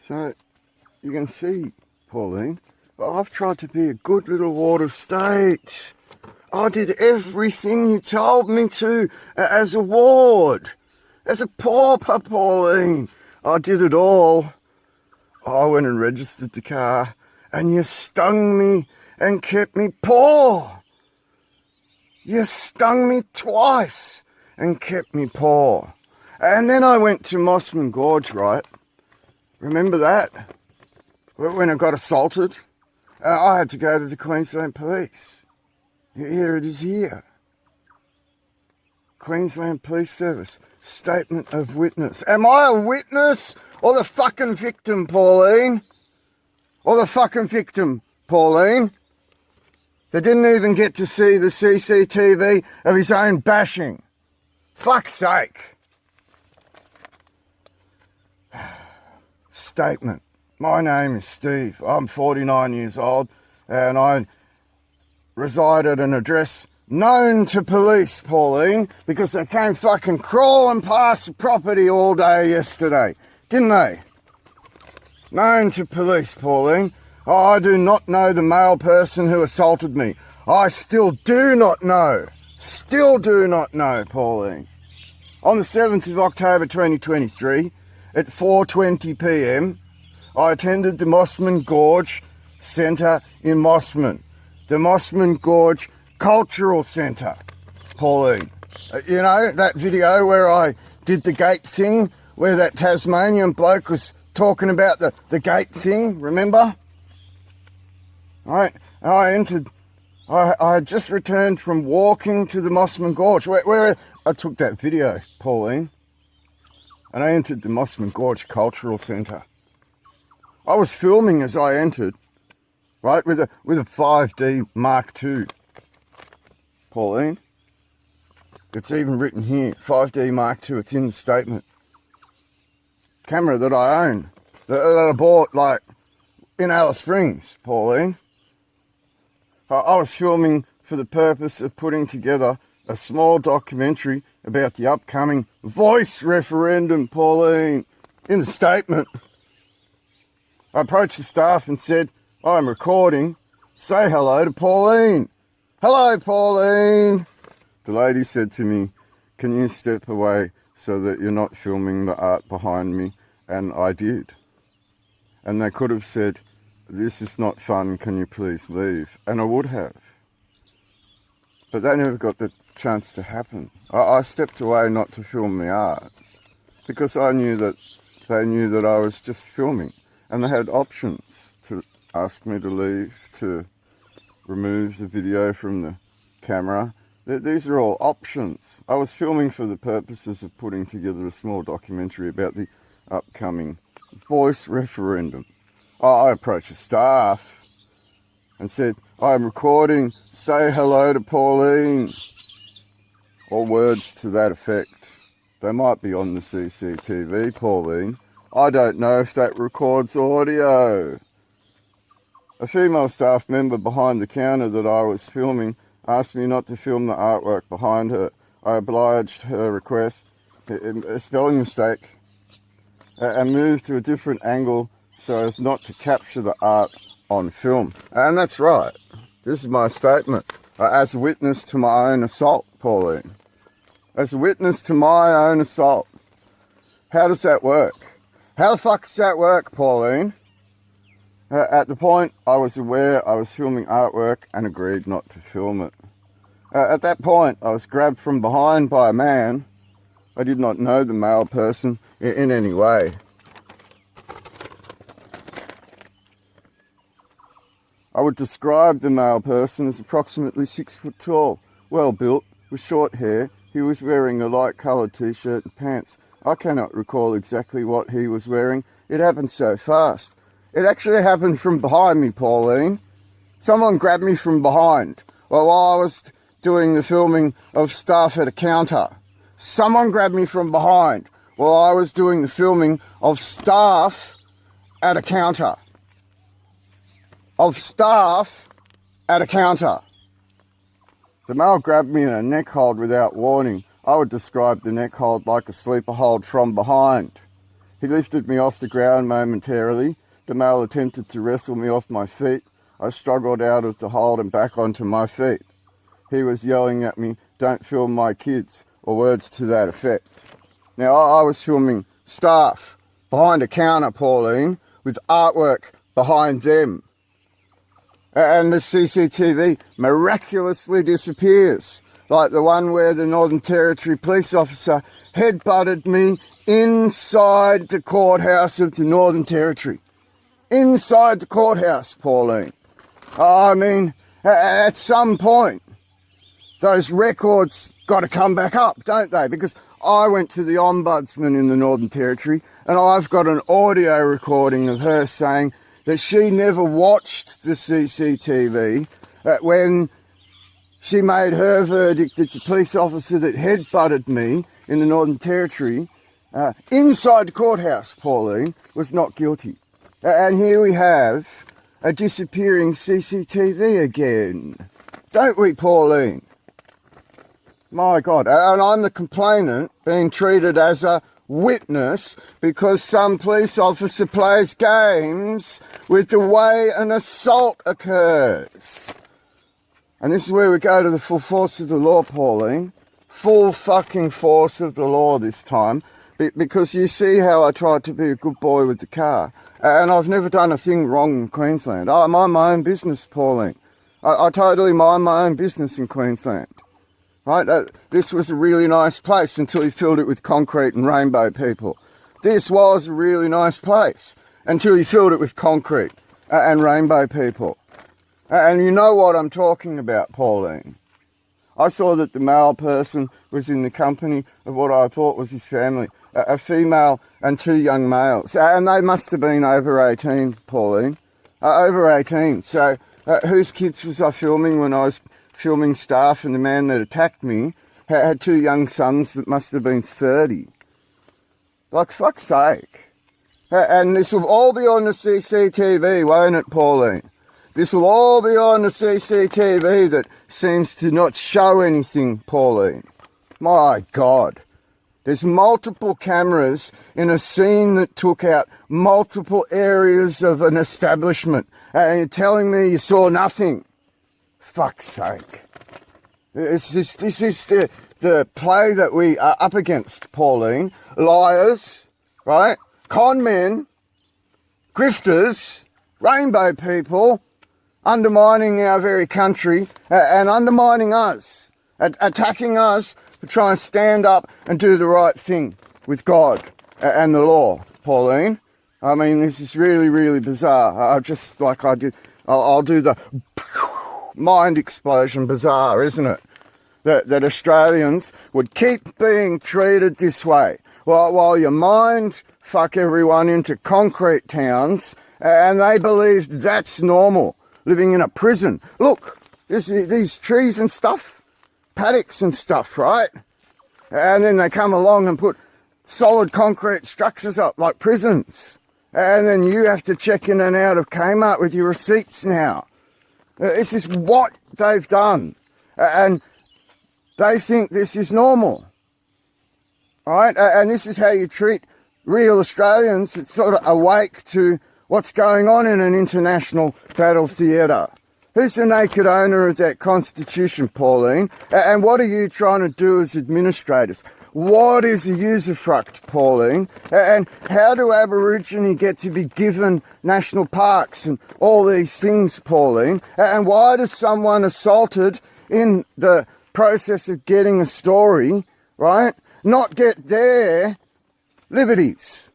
So you can see, Pauline, I've tried to be a good little ward of state. I did everything you told me to as a ward. As a pauper, Pauline. I did it all. I went and registered the car and you stung me and kept me poor. You stung me twice and kept me poor. And then I went to Mossman Gorge, right? Remember that? When I got assaulted? I had to go to the Queensland Police. Here it is here. Queensland Police Service. Statement of witness. Am I a witness or the fucking victim, Pauline? Or the fucking victim, Pauline? They didn't even get to see the CCTV of his own bashing. Fuck's sake. Statement. My name is Steve. I'm 49 years old and I reside at an address known to police, Pauline, because they came fucking crawling past the property all day yesterday, didn't they? Known to police, Pauline. I do not know the male person who assaulted me. I still do not know. Still do not know, Pauline. On the 7th of October 2023, at 4:20 p.m, I attended the Mossman Gorge Centre in Mossman. The Mossman Gorge Cultural Centre, Pauline. You know, that video where I did the gate thing, where that Tasmanian bloke was talking about the gate thing, remember? I entered, I had just returned from walking to the Mossman Gorge, where I took that video, Pauline, and I entered the Mossman Gorge Cultural Centre. I was filming as I entered, right, with a 5D Mark II, Pauline. It's even written here, 5D Mark II, it's in the statement. Camera that I own, that I bought, like, in Alice Springs, Pauline. I was filming for the purpose of putting together a small documentary about the upcoming Voice referendum, Pauline, in the statement. I approached the staff and said, I'm recording, say hello to Pauline. Hello, Pauline. The lady said to me, can you step away so that you're not filming the art behind me? And I did. And they could have said, this is not fun, can you please leave? And I would have. But they never got the chance to happen. I stepped away not to film the art because I knew that they knew that I was just filming, and they had options to ask me to leave, to remove the video from the camera. These are all options. I was filming for the purposes of putting together a small documentary about the upcoming Voice referendum. I approached the staff and said, I'm recording, say hello to Pauline. Or words to that effect. They might be on the CCTV, Pauline. I don't know if that records audio. A female staff member behind the counter that I was filming asked me not to film the artwork behind her. I obliged her request, a spelling mistake, and moved to a different angle so as not to capture the art on film. And that's right. This is my statement. As a witness to my own assault, Pauline. As a witness to my own assault. How does that work? How the fuck does that work, Pauline? At the point, I was aware I was filming artwork and agreed not to film it. At that point, I was grabbed from behind by a man. I did not know the male person in any way. I would describe the male person as approximately 6 foot tall, well built, with short hair. He was wearing a light coloured t-shirt and pants. I cannot recall exactly what he was wearing. It happened so fast. It actually happened from behind me, Pauline. Someone grabbed me from behind while I was doing the filming of staff at a counter. Someone grabbed me from behind while I was doing the filming of staff at a counter. Of staff at a counter. The male grabbed me in a neck hold without warning. I would describe the neck hold like a sleeper hold from behind. He lifted me off the ground momentarily. The male attempted to wrestle me off my feet. I struggled out of the hold and back onto my feet. He was yelling at me, "Don't film my kids," or words to that effect. Now, I was filming staff behind a counter, Pauline, with artwork behind them. And the CCTV miraculously disappears, like the one where the Northern Territory police officer headbutted me inside the courthouse of the Northern Territory. Inside the courthouse, Pauline. I mean, at some point, those records got to come back up, don't they? Because I went to the Ombudsman in the Northern Territory and I've got an audio recording of her saying that she never watched the CCTV when she made her verdict that the police officer that headbutted me in the Northern Territory inside the courthouse, Pauline, was not guilty. And here we have a disappearing CCTV again. Don't we, Pauline? My God. And I'm the complainant being treated as a witness because some police officer plays games with the way an assault occurs. And this is where we go to the full force of the law, Pauline. Full fucking force of the law this time. Because you see how I tried to be a good boy with the car. And I've never done a thing wrong in Queensland. I mind my own business, Pauline. I totally mind my own business in Queensland. Right? This was a really nice place until you filled it with concrete and rainbow people. This was a really nice place until you filled it with concrete and rainbow people. And you know what I'm talking about, Pauline. I saw that the male person was in the company of what I thought was his family, a female and two young males. And they must have been over 18, Pauline. Over 18. So whose kids was I filming when I was filming staff? And the man that attacked me had two young sons that must have been 30. Like, fuck's sake. And this will all be on the CCTV, won't it, Pauline? This will all be on the CCTV that seems to not show anything, Pauline. My God. There's multiple cameras in a scene that took out multiple areas of an establishment. And you're telling me you saw nothing? Fuck's sake. This is the play that we are up against, Pauline. Liars, right? Con men, grifters, rainbow people, undermining our very country and undermining us, attacking us for trying to stand up and do the right thing with God and the law, Pauline. I mean, this is really, really bizarre. I'll do the mind explosion bizarre, isn't it? That Australians would keep being treated this way while you mind fuck everyone into concrete towns and they believe that's normal. Living in a prison. Look, these trees and stuff, paddocks and stuff, right? And then they come along and put solid concrete structures up like prisons. And then you have to check in and out of Kmart with your receipts now. This is what they've done. And they think this is normal. Right? And this is how you treat real Australians that's sort of awake to what's going on in an international battle theatre. Who's the naked owner of that constitution, Pauline? And what are you trying to do as administrators? What is a usufruct, Pauline? And how do Aborigine get to be given national parks and all these things, Pauline? And why does someone assaulted in the process of getting a story, right, not get their liberties?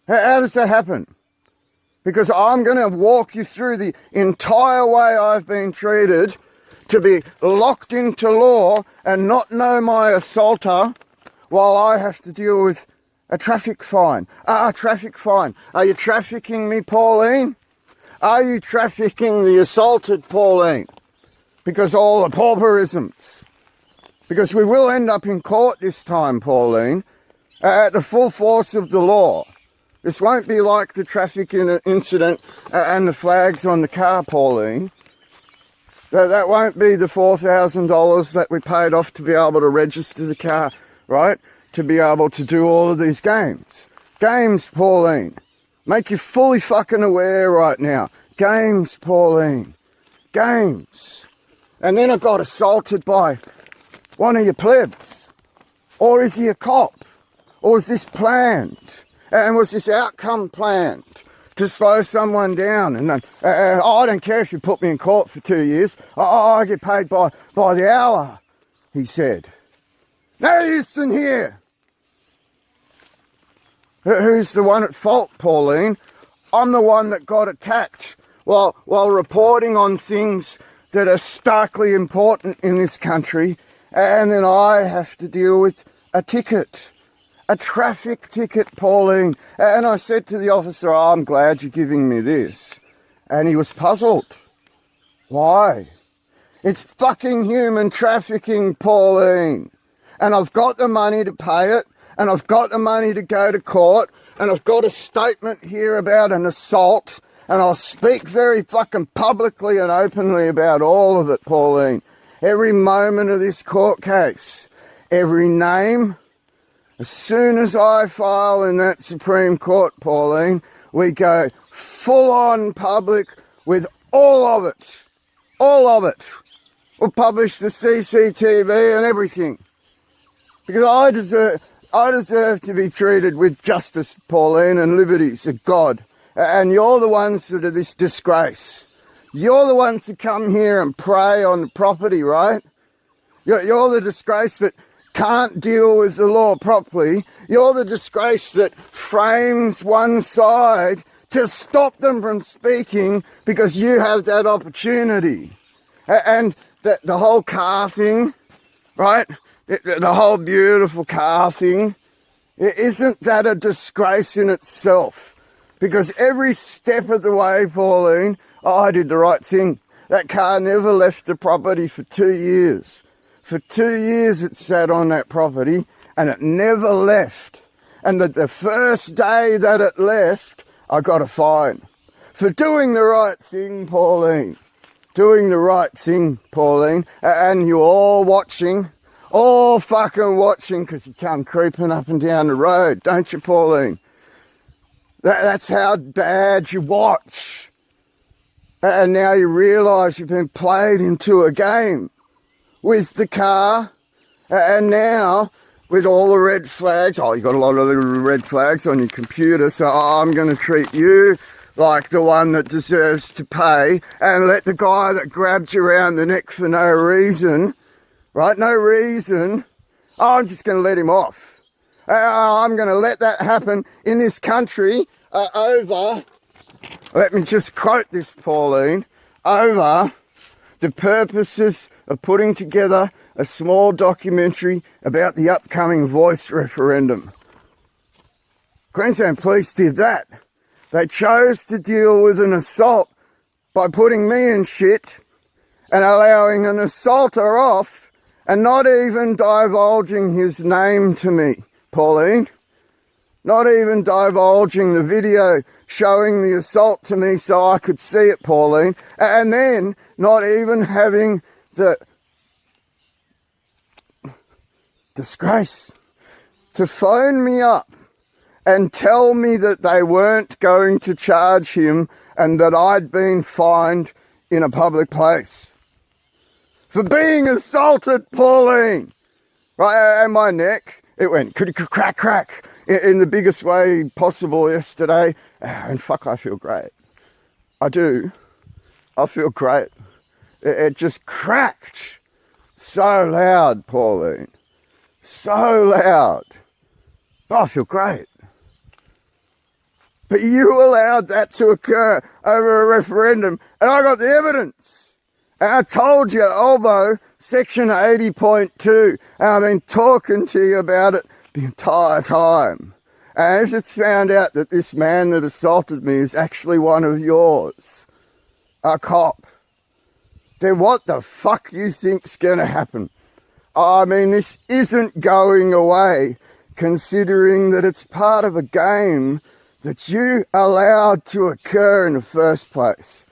How does that happen? Because I'm going to walk you through the entire way I've been treated to be locked into law and not know my assaulter while I have to deal with a traffic fine. A traffic fine. Are you trafficking me, Pauline? Are you trafficking the assaulted, Pauline? Because all the pauperisms. Because we will end up in court this time, Pauline, at the full force of the law. This won't be like the traffic incident and the flags on the car, Pauline. That won't be the $4,000 that we paid off to be able to register the car, right? To be able to do all of these games. Games, Pauline. Make you fully fucking aware right now. Games, Pauline. Games. And then I got assaulted by one of your plebs. Or is he a cop? Or was this planned? And was this outcome planned to slow someone down? And I don't care if you put me in court for 2 years. I get paid by the hour, he said. No use in here. Who's the one at fault, Pauline? I'm the one that got attacked while reporting on things that are starkly important in this country, and then I have to deal with a ticket, a traffic ticket, Pauline. And I said to the officer, oh, I'm glad you're giving me this. And he was puzzled. Why? It's fucking human trafficking, Pauline. And I've got the money to pay it, and I've got the money to go to court, and I've got a statement here about an assault, and I'll speak very fucking publicly and openly about all of it, Pauline. Every moment of this court case, every name. As soon as I file in that Supreme Court, Pauline, we go full on public with all of it. All of it. We'll publish the CCTV and everything. Because I deserve to be treated with justice, Pauline, and liberties of God. And you're the ones that are this disgrace. You're the ones that come here and prey on the property, right? You're the disgrace that can't deal with the law properly. You're the disgrace that frames one side to stop them from speaking because you have that opportunity. And the whole car thing, right? The whole beautiful car thing, isn't that a disgrace in itself? Because every step of the way, Pauline, I did the right thing. That car never left the property for 2 years. For 2 years it sat on that property and it never left. And the first day that it left, I got a fine. For doing the right thing, Pauline. Doing the right thing, Pauline. And you're all watching. All fucking watching because you come creeping up and down the road, don't you, Pauline? That's how bad you watch. And now you realise you've been played into a game with the car. And now, with all the red flags, oh, you've got a lot of little red flags on your computer, so I'm going to treat you like the one that deserves to pay and let the guy that grabbed you around the neck for no reason, right, no reason, I'm just going to let him off. I'm going to let that happen in this country over, let me just quote this, Pauline, over the purposes of putting together a small documentary about the upcoming Voice referendum. Queensland Police did that. They chose to deal with an assault by putting me in shit and allowing an assaulter off and not even divulging his name to me, Pauline. Not even divulging the video showing the assault to me so I could see it, Pauline. And then not even having the disgrace to phone me up and tell me that they weren't going to charge him and that I'd been fined in a public place. For being assaulted, Pauline. Right, and my neck, it went crack, crack, in the biggest way possible yesterday. And fuck, I feel great. I do. I feel great. It just cracked so loud, Pauline. So loud. I feel great. But you allowed that to occur over a referendum, and I got the evidence. And I told you, Albo, section 80.2, and I've been talking to you about it the entire time. And if it's found out that this man that assaulted me is actually one of yours, a cop, then what the fuck you think's going to happen? I mean, this isn't going away, considering that it's part of a game that you allowed to occur in the first place.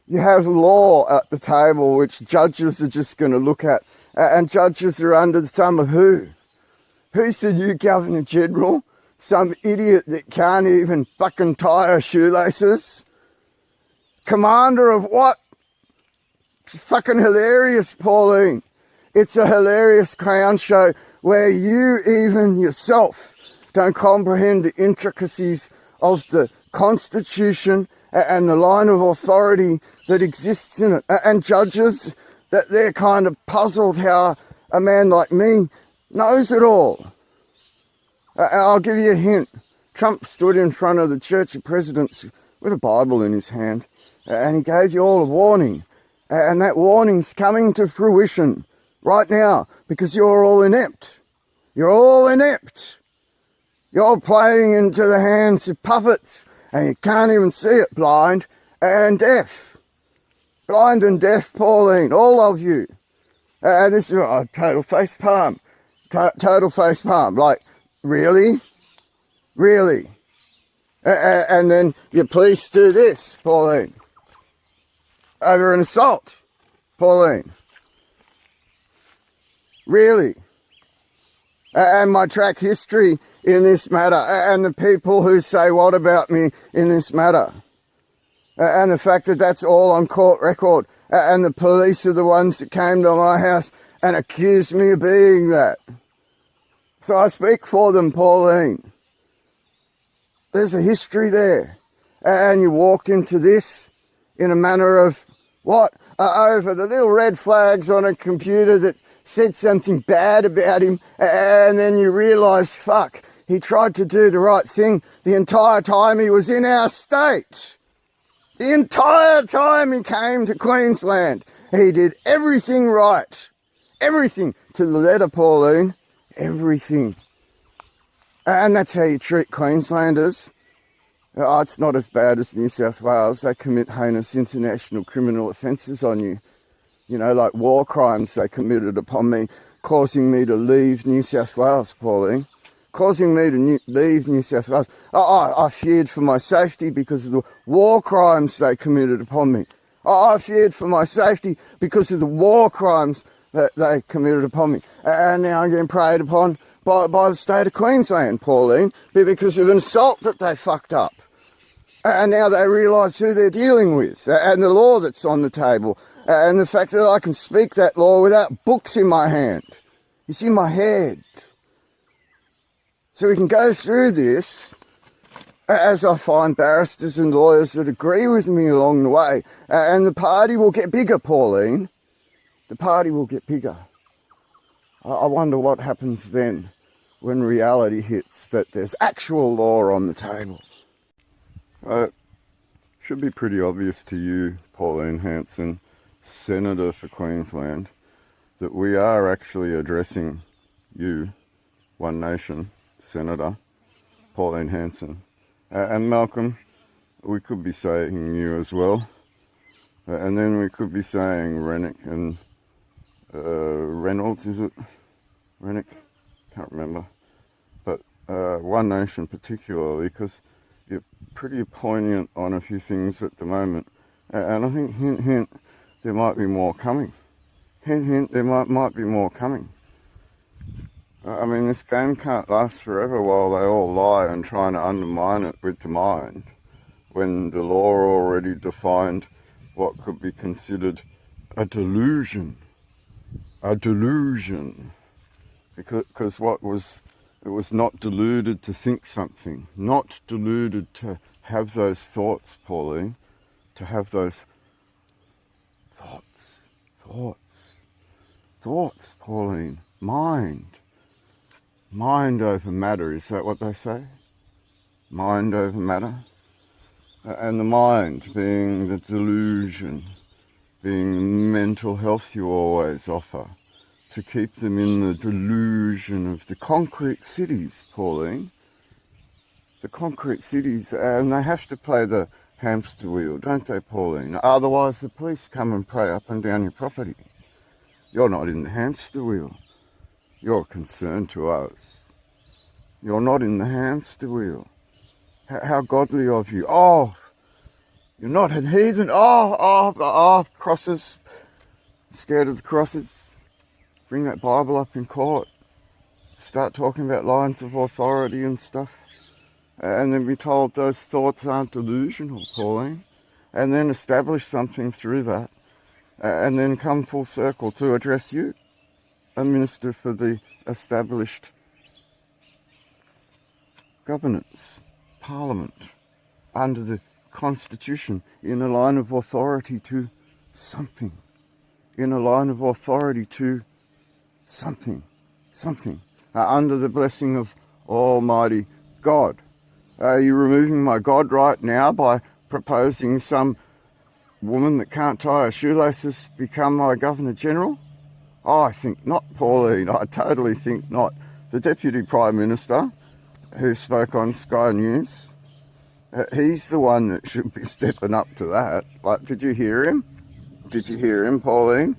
You have law at the table which judges are just going to look at, and judges are under the thumb of who? Who said you, Governor General? Some idiot that can't even fucking tie her shoelaces? Commander of what? It's fucking hilarious, Pauline. It's a hilarious clown show where you even yourself don't comprehend the intricacies of the Constitution and the line of authority that exists in it. And judges, that they're kind of puzzled how a man like me knows it all. I'll give you a hint. Trump stood in front of the Church of Presidents with a Bible in his hand, and he gave you all a warning. And that warning's coming to fruition right now because you're all inept. You're all inept. You're playing into the hands of puppets, and you can't even see it, blind and deaf. Blind and deaf, Pauline, all of you. This is a total face palm. Total face palm. Like, really? Really? And then your police do this, Pauline. Over an assault, Pauline. Really? And my track history in this matter, and the people who say what about me in this matter, and the fact that that's all on court record, and the police are the ones that came to my house and accused me of being that. So I speak for them, Pauline. There's a history there. And you walked into this in a manner of what? Over the little red flags on a computer that said something bad about him, and then you realise, fuck, he tried to do the right thing the entire time he was in our state. The entire time he came to Queensland, he did everything right. Everything to the letter, Pauline. Everything. And that's how you treat Queenslanders. Oh, it's not as bad as New South Wales. They commit heinous international criminal offences on you. You know, like war crimes they committed upon me, causing me to leave New South Wales, Pauline. Causing me to leave New South Wales. I feared for my safety because of the war crimes they committed upon me. I feared for my safety because of the war crimes that they committed upon me. And now I'm getting preyed upon by the state of Queensland, Pauline, because of an assault that they fucked up. And now they realise who they're dealing with, and the law that's on the table, and the fact that I can speak that law without books in my hand. It's in my head. So we can go through this as I find barristers and lawyers that agree with me along the way, and the party will get bigger, Pauline. The party will get bigger. I wonder what happens then when reality hits that there's actual law on the table. It should be pretty obvious to you, Pauline Hanson, Senator for Queensland, that we are actually addressing you, One Nation Senator, Pauline Hanson. And Malcolm, we could be saying you as well. And then we could be saying Rennick and Reynolds, is it? Rennick? Can't remember. But One Nation particularly, because you're pretty poignant on a few things at the moment. And I think, hint, hint, there might be more coming. Hint, hint, there might be more coming. I mean, this game can't last forever while they all lie and trying to undermine it with the mind, when the law already defined what could be considered a delusion. A delusion. Because it was not deluded to think something, not deluded to have those thoughts, Pauline, to have those thoughts, Pauline, mind over matter, is that what they say? Mind over matter? And the mind being the delusion, being the mental health you always offer, to keep them in the delusion of the concrete cities, Pauline. The concrete cities, and they have to play the hamster wheel, don't they, Pauline? Otherwise the police come and prey up and down your property. You're not in the hamster wheel. You're a concern to us. You're not in the hamster wheel. How godly of you. Oh, you're not a heathen. Oh, crosses. Scared of the crosses. Bring that Bible up in court. start talking about lines of authority and stuff, and then be told those thoughts aren't delusional, Pauline, and then establish something through that, and then come full circle to address you, a minister for the established governance, parliament, under the Constitution, in a line of authority to something, in a line of authority to something, under the blessing of Almighty God. Are you removing my God right now by proposing some woman that can't tie her shoelaces become my Governor General? Oh, I think not, Pauline. I totally think not. The Deputy Prime Minister, who spoke on Sky News, he's the one that should be stepping up to that. Like, did you hear him? Did you hear him, Pauline?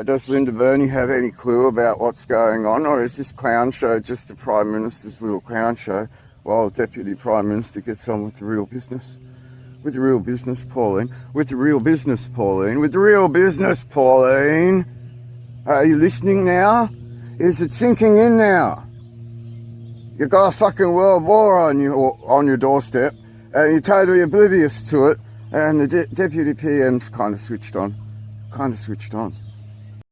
Does Linda Burney have any clue about what's going on? Or is this clown show just the Prime Minister's little clown show while the Deputy Prime Minister gets on with the real business? With the real business, Pauline. With the real business, Pauline. With the real business, Pauline. Are you listening now? Is it sinking in now? You got a fucking world war on your doorstep, and you're totally oblivious to it, and the Deputy PM's kind of switched on.